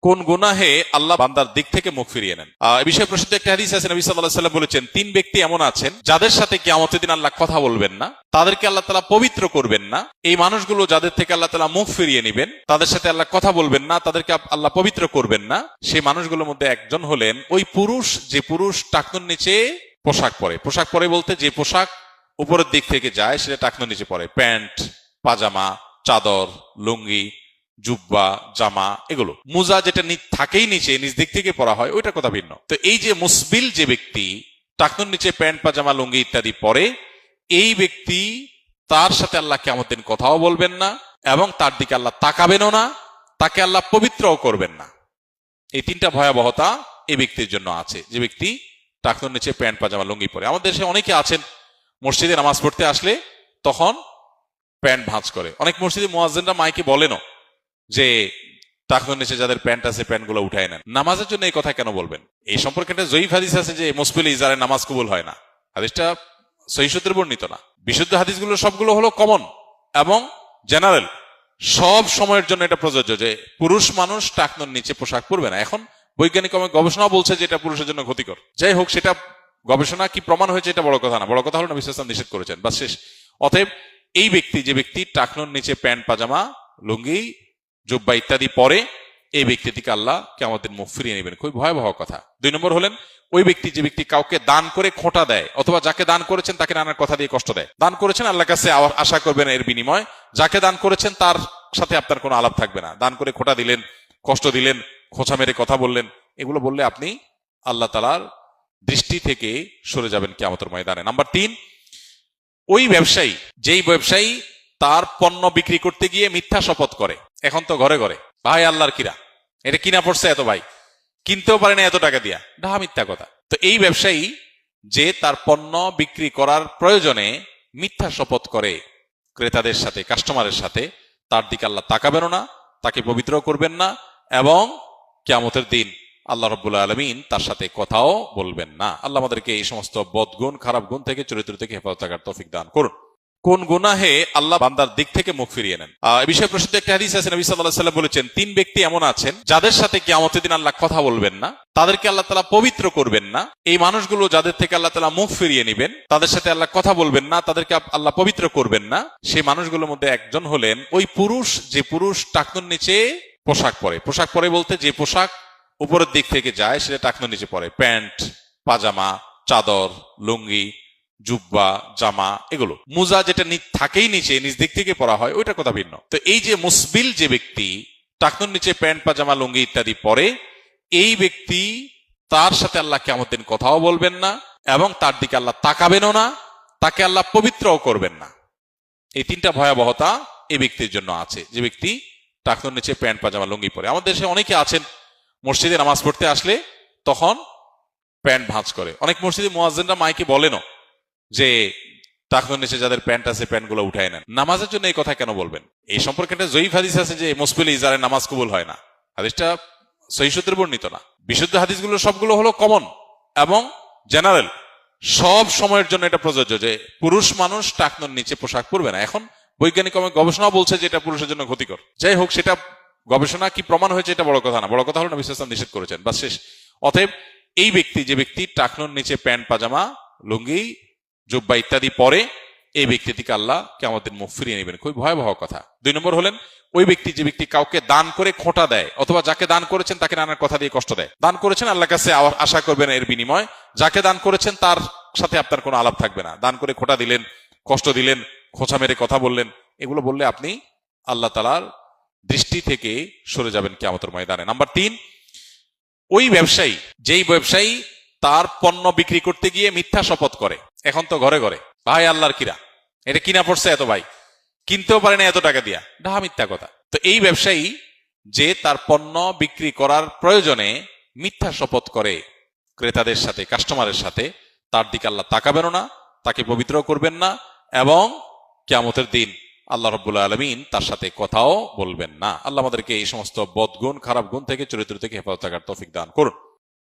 কোন গুনাহে আল্লাহ বান্দার দিক থেকে মুখ ফিরিয়ে নেন। এই বিষয়ে প্রসিদ্ধ একটা হাদিস আছে, নবী সাল্লাল্লাহু আলাইহি ওয়াসাল্লাম বলেছেন, তিন ব্যক্তি এমন আছেন যাদের সাথে কিয়ামতের দিন আল্লাহ কথা বলবেন না, তাদেরকে আল্লাহ তাআলা পবিত্র করবেন না। এই মানুষগুলো যাদের থেকে আল্লাহ তাআলা মুখ ফিরিয়ে নেবেন, তাদের সাথে আল্লাহ কথা বলবেন না, তাদেরকে আল্লাহ পবিত্র করবেন না। সেই মানুষগুলোর মধ্যে একজন হলেন ওই পুরুষ যে পুরুষ টাকনুর নিচে পোশাক পরে। পোশাক পরে বলতে যে পোশাক উপরের দিক থেকে যায় সেটা টাকনুর নিচে পরে, প্যান্ট, পাজামা, চাদর, লুঙ্গি, জুব্বা, জামা, এগুলো। মুজা যেটা থাকেই নিচে, নিচ দিক থেকে পরা হয়, ওইটা কথা ভিন্ন। তো এই যে মুসবিল যে ব্যক্তি টাকনুর নিচে প্যান্ট, পাজামা, লুঙ্গি ইত্যাদি পরে, এই ব্যক্তি তার সাথে আল্লাহ কিয়ামতের দিন কথাও বলবেন না এবং তার দিকে আল্লাহ তাকাবেনও না, তাকে আল্লাহ পবিত্রও করবেন না। এই তিনটা ভয়াবহতা এই ব্যক্তির জন্য আছে, যে ব্যক্তি টাকনুর নিচে প্যান্ট, পাজামা, লুঙ্গি পরে। আমাদের দেশে অনেকে আছেন মসজিদে নামাজ পড়তে আসলে তখন প্যান্ট ভাঁজ করে। অনেক মসজিদে মুয়াজ্জিনরা মাইকে বলেনও যে টাকনুর নিচে যাদের প্যান্ট আছে প্যান্ট গুলো উঠায় নেন। নামাজের জন্য এই কথা কেন বলবেন? এই সম্পর্কে একটা জয়ীফ হাদিস আছে যে মুসবিল ইজারে নামাজ কবুল হয় না। হাদিসটা সহিহ সূত্রে বর্ণিত না। বিশুদ্ধ হাদিসগুলো সবগুলো হলো কমন এবং জেনারেল, সব সময়ের জন্য এটা প্রযোজ্য যে পুরুষ মানুষ টাকনুর নিচে পোশাক পরবে না। এখন বৈজ্ঞানিক গবেষণা বলছে যে এটা পুরুষের জন্য ক্ষতিকর। যাই হোক, সেটা গবেষণা কি প্রমাণ হয়েছে এটা বড় কথা না, বড় কথা হলো নবী সাল্লাল্লাহু আলাইহি ওয়াসাল্লাম নিষেধ করেছেন, বাস শেষ। অতএব এই ব্যক্তি যে ব্যক্তি টাকনুর নিচে প্যান্ট, পাজামা, লুঙ্গি, জুব্বা ইত্যাদি পরে, এই ব্যক্তি থেকে আল্লাহ কিয়ামতের মুখ ফিরিয়ে নেবেন। খুবই ভয়াবহ কথা। 2 নম্বর হলেন ওই ব্যক্তি যে ব্যক্তি কাউকে দান করে খোঁটা দেয়, অথবা যাকে দান করেছেন তাকে নানার কথা দিয়ে কষ্ট দেয়। দান করেছেন, আল্লাহর কাছে আশা করবেন এর বিনিময়। যাকে দান করেছেন তার সাথে আপনার কোনো আলাপ থাকবে না। দান করে খোঁটা দিলেন, কষ্ট দিলেন, খোঁচা মেরে কথা বললেন, এগুলো বললে আপনি আল্লাহ তাআলার দৃষ্টি থেকে সরে যাবেন কিয়ামতের ময়দানে। নাম্বার 3, ওই ব্যবসায়ী, যেই ব্যবসায়ী তার পণ্য বিক্রি করতে গিয়ে মিথ্যা শপথ করে। এখন তো ঘরে ঘরে ভাই আল্লাহর কিরা, এটা কিনা পড়ছে এত, ভাই কিনতেও পারে না এত টাকা দিয়া, ডাহা মিথ্যা কথা। তো এই ব্যবসায়ী যে তার পণ্য বিক্রি করার প্রয়োজনে মিথ্যা শপথ করে ক্রেতাদের সাথে, কাস্টমারের সাথে, তার দিকে আল্লাহ তাকাবেনও না, তাকে পবিত্র করবেন না এবং কিয়ামতের দিন আল্লাহ রাব্বুল আলামিন তার সাথে কথাও বলবেন না। আল্লাহ আমাদেরকে এই সমস্ত বদগুণ, খারাপ গুণ থেকে, চরিত্র থেকে হেফাজত থাকার তৌফিক দান করুন। কোন গুনাহে আল্লাহ বান্দার দিক থেকে মুখ ফিরিয়ে নেন। এই বিষয়ে প্রসিদ্ধ একটা হাদিস আছে, নবী সাল্লাল্লাহু আলাইহি ওয়াসাল্লাম বলেছেন, তিন ব্যক্তি এমন আছেন যাদের সাথে কিয়ামতের দিন আল্লাহ কথা বলবেন না, তাদেরকে আল্লাহ তাআলা পবিত্র করবেন না। এই মানুষগুলো যাদের থেকে আল্লাহ তাআলা মুখ ফিরিয়ে নেবেন, তাদের সাথে আল্লাহ কথা বলবেন না, তাদেরকে আল্লাহ পবিত্র করবেন না। সেই মানুষগুলোর মধ্যে একজন হলেন ওই পুরুষ যে পুরুষ টাকনুর নিচে পোশাক পরে। পোশাক পরে বলতে যে পোশাক উপরের দিক থেকে যায় সেটা টাকনুর নিচে পরে, প্যান্ট, পাজামা, চাদর, লুঙ্গি, জুব্বা, জামা, এগুলো। মুজা যেটা থাকেই নিচে, নিচ দিক থেকে পরা হয়, ওইটা কথা ভিন্ন। তো এই যে মুসবিল যে ব্যক্তি টাকনুর নিচে প্যান্ট, পাজামা, লুঙ্গি ইত্যাদি পরে, এই ব্যক্তি তার সাথে আল্লাহ কিয়ামতের দিন কথাও বলবেন না এবং তার দিকে আল্লাহ তাকাবেনও না, তাকে আল্লাহ পবিত্রও করবেন না। এই তিনটা ভয়াবহতা এই ব্যক্তির জন্য আছে, যে ব্যক্তি টাকনুর নিচে প্যান্ট, পাজামা, লুঙ্গি পরে। আমাদের দেশে অনেকে আছেন মসজিদে নামাজ পড়তে আসলে তখন প্যান্ট ভাঁজ করে। অনেক মসজিদে মুয়াজ্জিনরা মাইকে বলেনও যে টাকনুর নিচে যাদের প্যান্ট আছে প্যান্ট গুলো উঠায় নেন। নামাজের জন্য এই কথা কেন বলবেন? এই সম্পর্কে একটা জয়ীফ হাদিস আছে যে মুসবিল ইজারে নামাজ কবুল হয় না। হাদিসটা সহিহ সূত্রে বর্ণিত না। বিশুদ্ধ হাদিসগুলো সবগুলো হলো কমন এবং জেনারেল, সব সময়ের জন্য এটা প্রযোজ্য যে পুরুষ মানুষ টাকনুর নিচে পোশাক পরবে না। এখন বৈজ্ঞানিক গবেষণা বলছে যে এটা পুরুষের জন্য ক্ষতিকর। যাই হোক, সেটা গবেষণা কি প্রমাণ হয়েছে এটা বড় কথা না, বড় কথা হলো নবী সাল্লাল্লাহু আলাইহি ওয়াসাল্লাম নিষেধ করেছেন, বাস শেষ। অতএব এই ব্যক্তি যে ব্যক্তি টাকনুর নিচে প্যান্ট, পাজামা, লুঙ্গি, জুব্বা ইত্যাদি পরে, এই ব্যক্তি থেকে আল্লাহ কিয়ামতের মুখ ফিরিয়ে নেবেন। খুবই ভয়াবহ কথা। 2 নম্বর হলেন ওই ব্যক্তি যে ব্যক্তি কাউকে দান করে খোঁটা দেয়, অথবা যাকে দান করেছেন তাকে নানার কথা দিয়ে কষ্ট দেয়। দান করেছেন, আল্লাহর কাছে আশা করবেন এর বিনিময়। যাকে দান করেছেন তার সাথে আপনার কোনো আলাপ থাকবে না। দান করে খোঁটা দিলেন, কষ্ট দিলেন, খোঁচা মেরে কথা বললেন, এগুলো বললে আপনি আল্লাহ তাআলার দৃষ্টি থেকে সরে যাবেন কিয়ামতের ময়দানে। নাম্বার 3, ওই ব্যবসায়ী, যেই ব্যবসায়ী তার পণ্য বিক্রি করতে গিয়ে মিথ্যা শপথ করে। এখন তো ঘরে ঘরে ভাই আল্লাহর কিরা, এটা কিনা পড়ছে এত, ভাই কিনতেও পারে না এত টাকা দিয়া, ডাহা মিথ্যা কথা। তো এই ব্যবসায়ী যে তার পণ্য বিক্রি করার প্রয়োজনে মিথ্যা শপথ করে ক্রেতাদের সাথে, কাস্টমারের সাথে, তার দিকে আল্লাহ তাকাবেনও না, তাকে পবিত্র করবেন না এবং কিয়ামতের দিন আল্লাহ রাব্বুল আলামিন তার সাথে কথাও বলবেন না। আল্লাহ আমাদেরকে এই সমস্ত বদগুণ, খারাপ গুণ থেকে, চরিত্র থেকে হেফাজত থাকার তৌফিক দান করুন।